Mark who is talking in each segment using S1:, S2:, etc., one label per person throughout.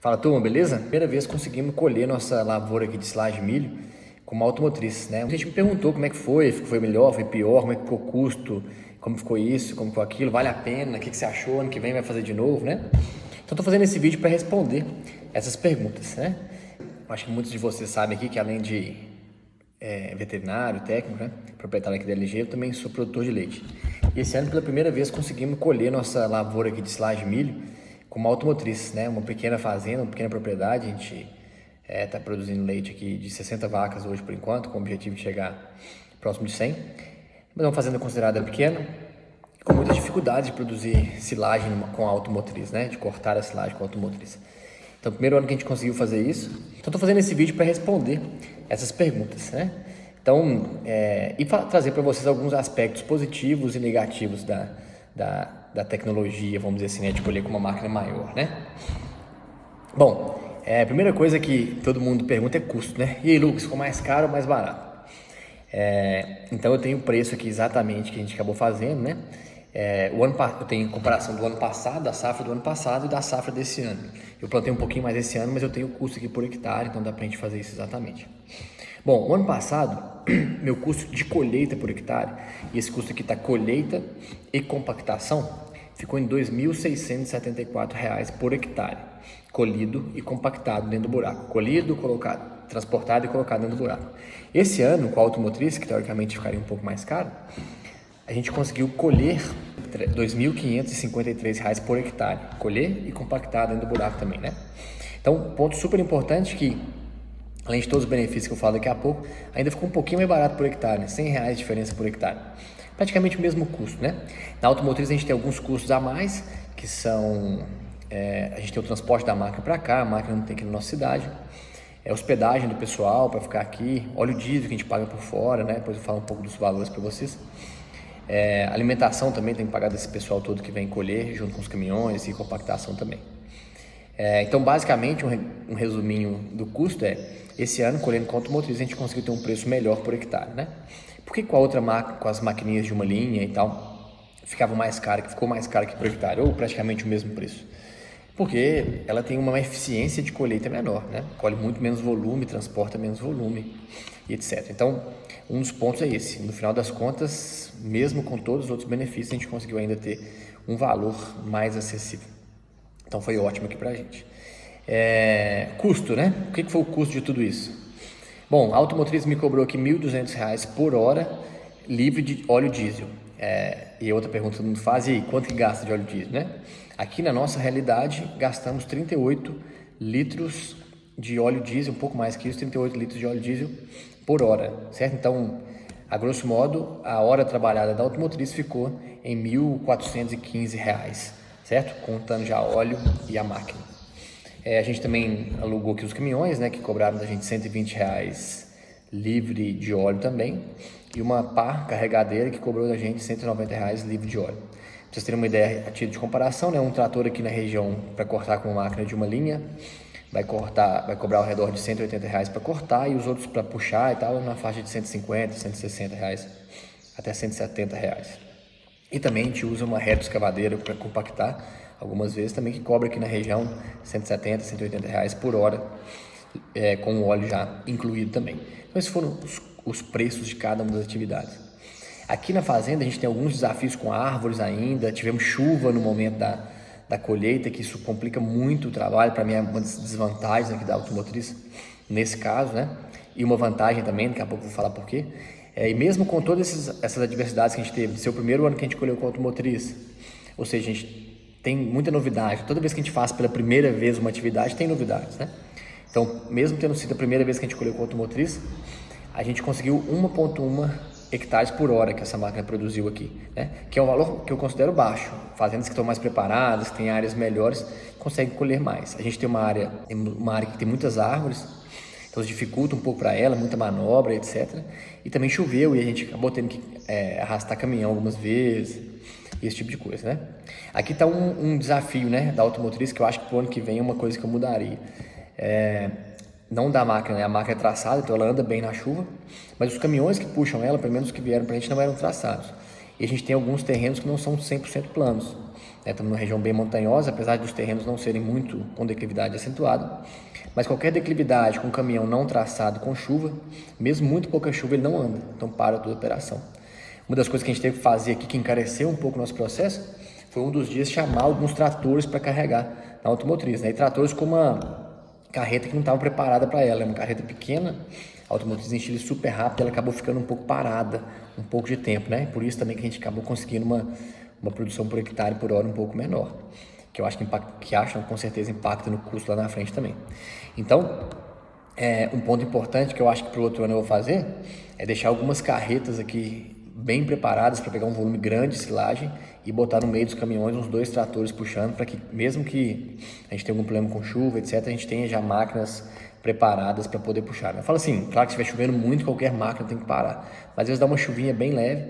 S1: Fala, turma, beleza? Primeira vez conseguimos colher nossa lavoura aqui de silagem de milho com uma automotriz, né? A gente me perguntou como é que foi melhor, foi pior, como é que ficou o custo, como ficou isso, como ficou aquilo, vale a pena, o que você achou, ano que vem vai fazer de novo, né? Então tô fazendo esse vídeo para responder essas perguntas, né? Eu acho que muitos de vocês sabem aqui que além de veterinário, técnico, né? Proprietário aqui da LG, eu também sou produtor de leite. E esse ano, pela primeira vez, conseguimos colher nossa lavoura aqui de silagem de milho com uma automotriz, né? Uma pequena fazenda, uma pequena propriedade. A gente está produzindo leite aqui de 60 vacas hoje por enquanto, com o objetivo de chegar próximo de 100. Mas é uma fazenda considerada pequena, com muitas dificuldades de produzir silagem com a automotriz, né? De cortar a silagem com a automotriz. Então, primeiro ano que a gente conseguiu fazer isso. Então, estou fazendo esse vídeo para responder essas perguntas, né? Então, trazer para vocês alguns aspectos positivos e negativos da tecnologia, vamos dizer assim, né? De colher com uma máquina maior, né? Bom, a primeira coisa que todo mundo pergunta é custo, né? E aí, Lucas, ficou mais caro ou mais barato? Então, eu tenho o preço aqui exatamente que a gente acabou fazendo, né? Eu tenho comparação do ano passado, da safra do ano passado e da safra desse ano. Eu plantei um pouquinho mais esse ano, mas eu tenho o custo aqui por hectare, então dá pra gente fazer isso exatamente. Bom, o ano passado, meu custo de colheita por hectare, e esse custo aqui tá colheita e compactação, ficou em R$ 2.674 por hectare, colhido e compactado dentro do buraco. Colhido, colocado, transportado e colocado dentro do buraco. Esse ano, com a automotriz, que teoricamente ficaria um pouco mais caro, a gente conseguiu colher R$ 2.553 por hectare, colher e compactar dentro do buraco também, né? Então, ponto super importante que, além de todos os benefícios que eu falo daqui a pouco, ainda ficou um pouquinho mais barato por hectare, né? R$ 100 de diferença por hectare. Praticamente o mesmo custo, né? Na automotriz a gente tem alguns custos a mais, que são... a gente tem o transporte da máquina para cá, a máquina não tem aqui na nossa cidade, hospedagem do pessoal para ficar aqui, óleo diesel que a gente paga por fora, né? Depois eu falo um pouco dos valores para vocês. Alimentação também tem que pagar desse pessoal todo que vem colher, junto com os caminhões e compactação também. Então, basicamente, um resuminho do custo esse ano, colhendo com automotriz, a gente conseguiu ter um preço melhor por hectare, né? Por que com a outra máquina, com as maquininhas de uma linha e tal, ficou mais caro que por hectare, ou praticamente o mesmo preço? Porque ela tem uma eficiência de colheita menor, né? Colhe muito menos volume, transporta menos volume e etc. Então, um dos pontos é esse. No final das contas, mesmo com todos os outros benefícios, a gente conseguiu ainda ter um valor mais acessível. Então, foi ótimo aqui pra gente. Custo, né? O que foi o custo de tudo isso? Bom, a automotriz me cobrou aqui R$ 1.200 por hora, livre de óleo diesel. E outra pergunta que todo mundo faz, e aí, quanto que gasta de óleo diesel, né? Aqui na nossa realidade, gastamos 38 litros de óleo diesel, um pouco mais que isso, 38 litros de óleo diesel por hora, certo? Então, a grosso modo, a hora trabalhada da automotriz ficou em R$ 1.415, certo? Contando já óleo e a máquina. A gente também alugou aqui os caminhões, né, que cobraram da gente R$ 120 livre de óleo também, e uma pá carregadeira que cobrou da gente R$ 190 livre de óleo. Pra vocês terem uma ideia a título de comparação, né, um trator aqui na região para cortar com uma máquina de uma linha vai cobrar ao redor de R$ 180 para cortar, e os outros para puxar e tal na faixa de R$ 150, R$ 160 até R$ 170. E também a gente usa uma retroescavadeira para compactar algumas vezes também, que cobra aqui na região R$ 170, R$ 180 por hora, com o óleo já incluído também. Então esses foram os preços de cada uma das atividades. Aqui na fazenda a gente tem alguns desafios com árvores ainda, tivemos chuva no momento da colheita, que isso complica muito o trabalho. Para mim é uma das desvantagens aqui da automotriz nesse caso, né? E uma vantagem também, daqui a pouco eu vou falar por quê. E mesmo com todas essas adversidades que a gente teve, seu primeiro ano que a gente colheu com a automotriz, ou seja, a gente tem muita novidade. Toda vez que a gente faz pela primeira vez uma atividade, tem novidades, né? Então, mesmo tendo sido a primeira vez que a gente colheu com a automotriz, a gente conseguiu 1,1 hectares por hora que essa máquina produziu aqui, né? Que é um valor que eu considero baixo. Fazendas que estão mais preparadas, que têm áreas melhores, conseguem colher mais. A gente tem uma área que tem muitas árvores, então dificulta um pouco para ela, muita manobra, etc. E também choveu e a gente acabou tendo que arrastar caminhão algumas vezes, esse tipo de coisa, né? Aqui está um desafio, né, da automotriz, que eu acho que pro ano que vem é uma coisa que eu mudaria. Não da máquina, né? A máquina é traçada, então ela anda bem na chuva, mas os caminhões que puxam ela, pelo menos os que vieram pra gente, não eram traçados. e a gente tem alguns terrenos que não são 100% planos. Estamos numa região bem montanhosa, apesar dos terrenos não serem muito com declividade acentuada, mas qualquer declividade com caminhão não traçado com chuva, mesmo muito pouca chuva, ele não anda, então para toda a operação. Uma das coisas que a gente teve que fazer aqui, que encareceu um pouco o nosso processo, foi um dos dias chamar alguns tratores para carregar na automotriz, né? E tratores com uma carreta que não estava preparada para ela, é uma carreta pequena, a automotriz enche ele super rápido, ela acabou ficando um pouco parada, um pouco de tempo, né? Por isso também que a gente acabou conseguindo uma produção por hectare por hora um pouco menor, que eu acho que acham com certeza impacta no custo lá na frente também. Então, um ponto importante que eu acho que para o outro ano eu vou fazer é deixar algumas carretas aqui bem preparadas para pegar um volume grande de silagem e botar no meio dos caminhões uns 2 tratores puxando, para que mesmo que a gente tenha algum problema com chuva, etc., a gente tenha já máquinas preparadas para poder puxar. Eu falo assim, claro que se estiver chovendo muito, qualquer máquina tem que parar, mas às vezes dá uma chuvinha bem leve,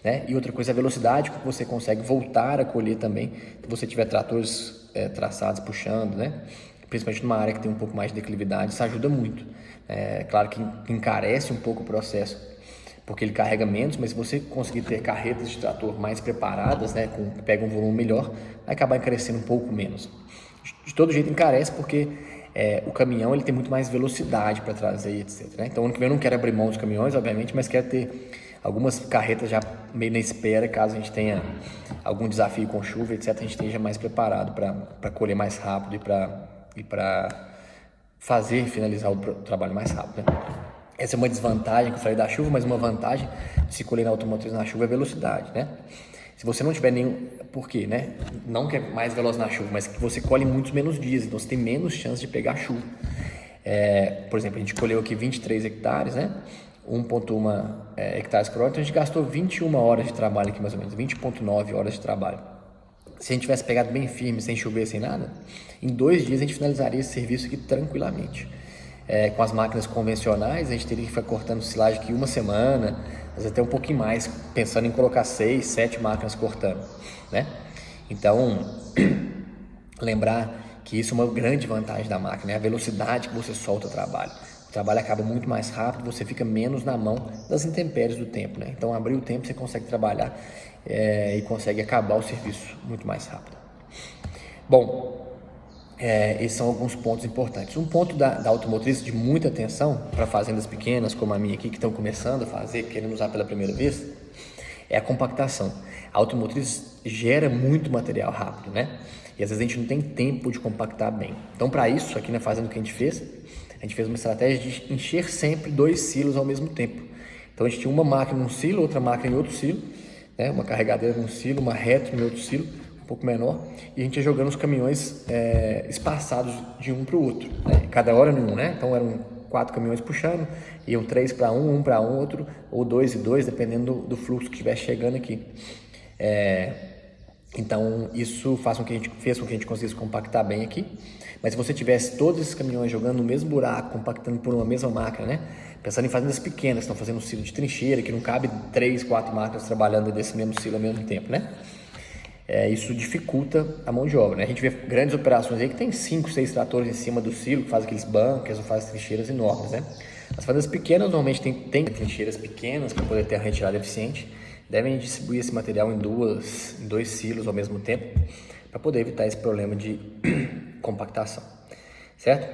S1: né? E outra coisa é a velocidade com que você consegue voltar a colher também, se você tiver tratores traçados puxando, né? Principalmente numa área que tem um pouco mais de declividade, isso ajuda muito. Claro que encarece um pouco o processo, porque ele carrega menos, mas se você conseguir ter carretas de trator mais preparadas, né, que pegam um volume melhor, vai acabar encarecendo um pouco menos. De todo jeito encarece, porque o caminhão ele tem muito mais velocidade para trazer, etc., né? Então, ano que vem eu não quero abrir mão dos caminhões, obviamente, mas quero ter algumas carretas já meio na espera, caso a gente tenha algum desafio com chuva, etc., a gente esteja mais preparado para colher mais rápido e para finalizar o trabalho mais rápido, né? Essa é uma desvantagem que eu falei da chuva, mas uma vantagem de se colher na automotriz na chuva é a velocidade, né? Se você não tiver nenhum... Por quê, né? Não que é mais veloz na chuva, mas que você colhe muitos menos dias, então você tem menos chance de pegar chuva. Por exemplo, a gente colheu aqui 23 hectares, né? 1,1 hectares por hora, então a gente gastou 21 horas de trabalho aqui, mais ou menos, 20,9 horas de trabalho. Se a gente tivesse pegado bem firme, sem chover, sem nada, em 2 dias a gente finalizaria esse serviço aqui tranquilamente. Com as máquinas convencionais, a gente teria que ficar cortando silagem aqui 1 semana, às vezes até um pouquinho mais, pensando em colocar 6, 7 máquinas cortando, né? Então, lembrar que isso é uma grande vantagem da máquina, é a velocidade que você solta o trabalho. O trabalho acaba muito mais rápido, você fica menos na mão das intempéries do tempo, né? Então, abrir o tempo, você consegue trabalhar e consegue acabar o serviço muito mais rápido. Bom, esses são alguns pontos importantes. Um ponto da automotriz de muita atenção para fazendas pequenas, como a minha aqui, que estão começando a fazer, querendo usar pela primeira vez, é a compactação. A automotriz gera muito material rápido, né? E às vezes a gente não tem tempo de compactar bem. Então, para isso, aqui na fazenda, o que a gente fez uma estratégia de encher sempre 2 silos ao mesmo tempo. Então, a gente tinha uma máquina num silo, outra máquina em outro silo, né? Uma carregadeira num silo, uma retro em outro silo, um pouco menor, e a gente ia jogando os caminhões espaçados de um para o outro, né? Cada hora em um, né? Então eram 4 caminhões puxando, iam 3 para um para outro, ou 2 e 2, dependendo do fluxo que estivesse chegando aqui. Então isso fez com que a gente conseguisse compactar bem aqui. Mas se você tivesse todos esses caminhões jogando no mesmo buraco, compactando por uma mesma máquina, né? Pensando em fazendas pequenas, estão fazendo um silo de trincheira, que não cabe 3, 4 máquinas trabalhando desse mesmo silo ao mesmo tempo, né? Isso dificulta a mão de obra, né? A gente vê grandes operações aí que tem 5, 6 tratores em cima do silo, que fazem aqueles bunkers ou fazem trincheiras enormes, né? As fazendas pequenas normalmente tem trincheiras pequenas para poder ter a retirada eficiente, devem distribuir esse material em 2 silos ao mesmo tempo, para poder evitar esse problema de compactação, certo?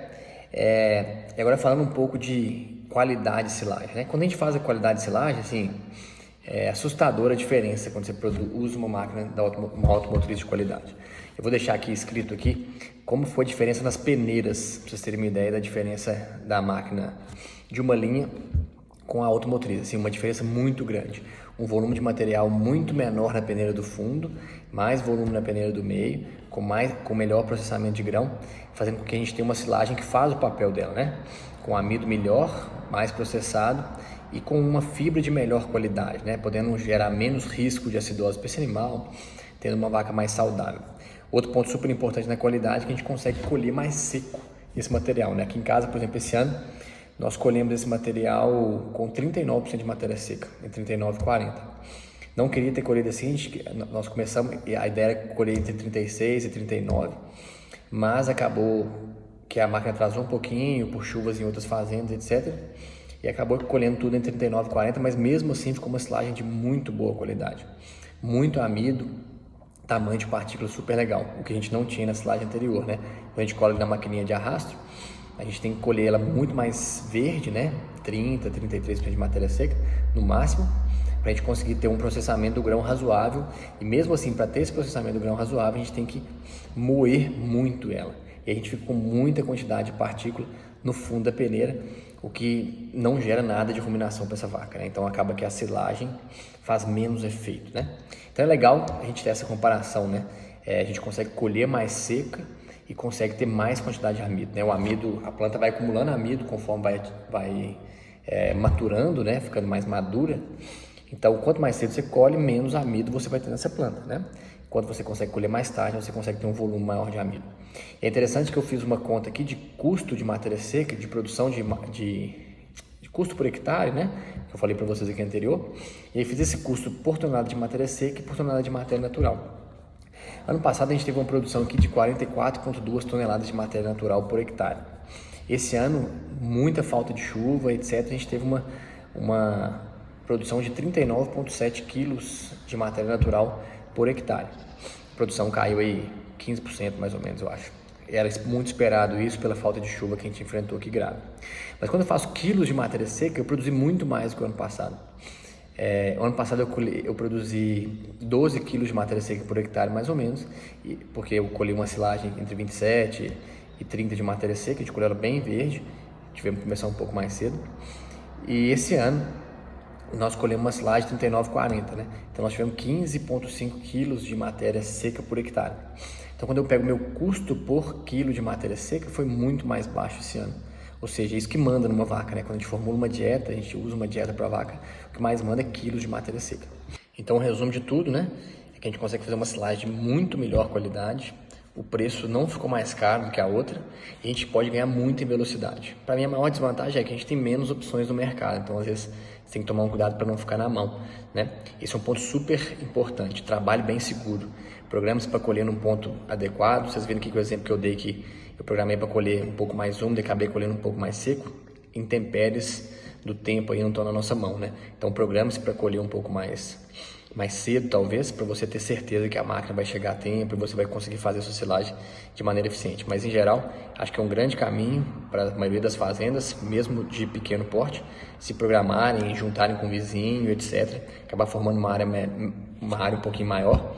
S1: E agora falando um pouco de qualidade de silagem, né? Quando a gente faz a qualidade de silagem, assim, é assustadora a diferença quando você usa uma máquina uma automotriz de qualidade. Eu vou deixar aqui escrito aqui como foi a diferença nas peneiras, para vocês terem uma ideia da diferença da máquina de uma linha com a automotriz, assim, uma diferença muito grande. Um volume de material muito menor na peneira do fundo, mais volume na peneira do meio, com melhor processamento de grão, fazendo com que a gente tenha uma silagem que faz o papel dela, né? Com amido melhor, mais processado e com uma fibra de melhor qualidade, né? Podendo gerar menos risco de acidose para esse animal, tendo uma vaca mais saudável. Outro ponto super importante na qualidade é que a gente consegue colher mais seco esse material, né? Aqui em casa, por exemplo, esse ano, nós colhemos esse material com 39% de matéria seca, entre 39 e 40. Não queria ter colhido assim, nós começamos, a ideia era colher entre 36 e 39, mas acabou que a máquina atrasou um pouquinho por chuvas em outras fazendas, etc. E acabou colhendo tudo entre 39 e 40, mas mesmo assim ficou uma silagem de muito boa qualidade. muito amido, tamanho de partícula super legal, o que a gente não tinha na silagem anterior, né? Quando a gente colhe na maquininha de arrasto, a gente tem que colher ela muito mais verde, né? 30, 33% de matéria seca, no máximo, para a gente conseguir ter um processamento do grão razoável. E mesmo assim, para ter esse processamento do grão razoável, a gente tem que moer muito ela. E a gente fica com muita quantidade de partícula no fundo da peneira, o que não gera nada de ruminação para essa vaca, né? Então acaba que a silagem faz menos efeito, né? Então é legal a gente ter essa comparação, né? A gente consegue colher mais seca e consegue ter mais quantidade de amido, né? O amido, a planta vai acumulando amido conforme vai maturando, né? Ficando mais madura. Então, quanto mais cedo você colhe, menos amido você vai ter nessa planta, né? Quando você consegue colher mais tarde, você consegue ter um volume maior de amido. É interessante que eu fiz uma conta aqui de custo de matéria seca, de produção de custo por hectare, né? Que eu falei para vocês aqui anterior. E aí fiz esse custo por tonelada de matéria seca e por tonelada de matéria natural. Ano passado a gente teve uma produção aqui de 44,2 toneladas de matéria natural por hectare. Esse ano, muita falta de chuva, etc., a gente teve uma produção de 39,7 quilos de matéria natural por hectare. A produção caiu aí 15% mais ou menos, eu acho. Era muito esperado isso pela falta de chuva que a gente enfrentou aqui grave. Mas quando eu faço quilos de matéria seca, eu produzi muito mais do que o ano passado. Ano passado eu produzi 12 quilos de matéria seca por hectare, mais ou menos, porque eu colhi uma silagem entre 27 e 30 de matéria seca, a gente colheu ela bem verde, tivemos que começar um pouco mais cedo. E esse ano nós colhemos uma silagem de 39,40, né? Então nós tivemos 15,5 quilos de matéria seca por hectare. Então quando eu pego meu custo por quilo de matéria seca, foi muito mais baixo esse ano. Ou seja, isso que manda numa vaca, né? Quando a gente formula uma dieta, a gente usa uma dieta para vaca, o que mais manda é quilos de matéria seca. Então o resumo de tudo, né? É que a gente consegue fazer uma silagem de muito melhor qualidade, o preço não ficou mais caro do que a outra e a gente pode ganhar muito em velocidade. Para mim, a maior desvantagem é que a gente tem menos opções no mercado, então às vezes você tem que tomar um cuidado para não ficar na mão, né? Esse é um ponto super importante, trabalho bem seguro, programas para colher num ponto adequado. Vocês viram aqui que o exemplo que eu dei que eu programei para colher um pouco mais úmido e acabei colhendo um pouco mais seco, intempéries do tempo aí não estão na nossa mão, né? Então programe-se para colher um pouco mais cedo, talvez, para você ter certeza que a máquina vai chegar a tempo e você vai conseguir fazer a sua silagem de maneira eficiente. Mas, em geral, acho que é um grande caminho para a maioria das fazendas, mesmo de pequeno porte, se programarem, juntarem com o vizinho, etc., acabar formando uma área um pouquinho maior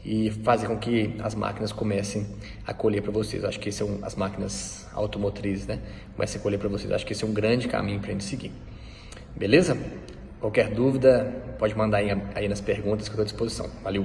S1: e fazer com que as máquinas comecem a colher para vocês. Acho que esse é as máquinas automotrizes, né? Comecem a colher para vocês. Acho que esse é um grande caminho para a gente seguir. Beleza? Qualquer dúvida, pode mandar aí nas perguntas que eu estou à disposição. Valeu!